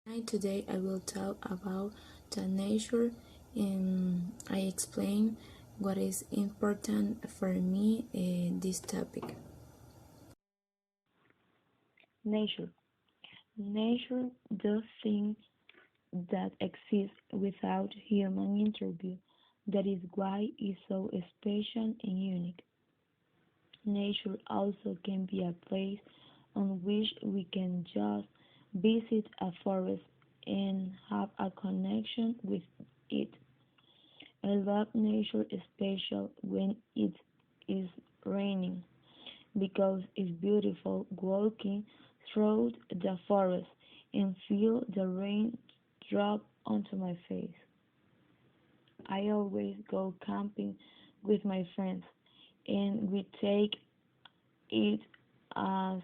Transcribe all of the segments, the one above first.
Today I will talk about the nature and I explain what is important for me in this topic. Nature. Nature does things that exist without human interview. That is why it's so special and unique. Nature also can be a place on which we can just visit a forest and have a connection with it. I love nature especially when it is raining because it's beautiful walking through the forest and feel the rain drop onto my face. I always go camping with my friends and we take it as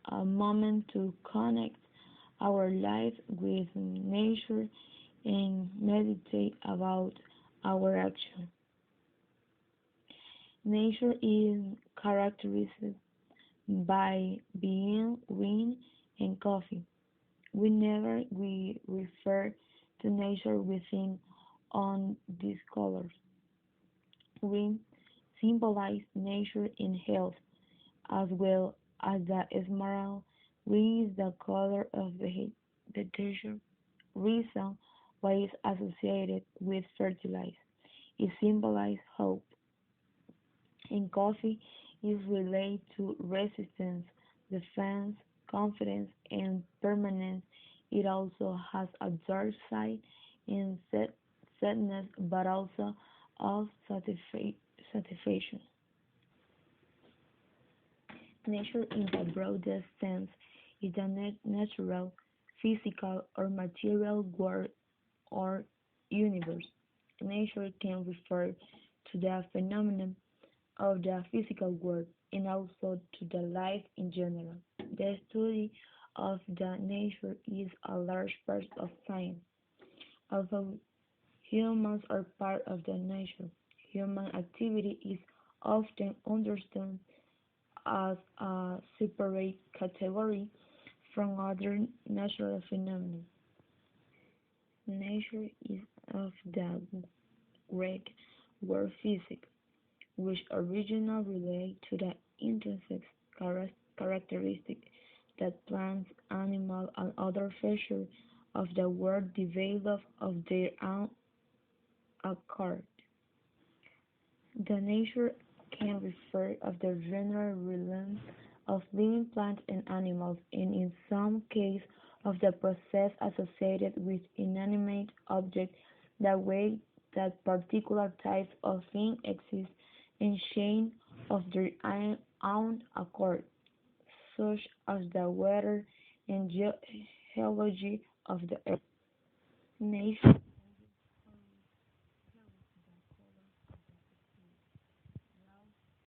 a moment to connect our life with nature and meditate about our action. Nature is characterized by being wind and coffee. Whenever we refer to nature, we think on these colors. Wind symbolizes nature and health, as well as the emerald. Green is the color of vegetation, reason why it's associated with fertilizer. It symbolizes hope. And coffee is related to resistance, defense, confidence, and permanence. It also has a dark side and sadness, but also of satisfaction. Nature, in the broadest sense, is the natural, physical, or material world or universe. Nature can refer to the phenomenon of the physical world and also to the life in general. The study of the nature is a large part of science. Although humans are part of the nature, human activity is often understood as a separate category from other natural phenomena. Nature is of the Greek word physics, which originally relate to the intrinsic characteristics that plants, animals, and other features of the world develop of their own accord. The nature can refer of the general realm of living plants and animals, and in some cases of the process associated with inanimate objects, the way that particular types of things exist and change of their own accord, such as the weather and geology of the earth. Nature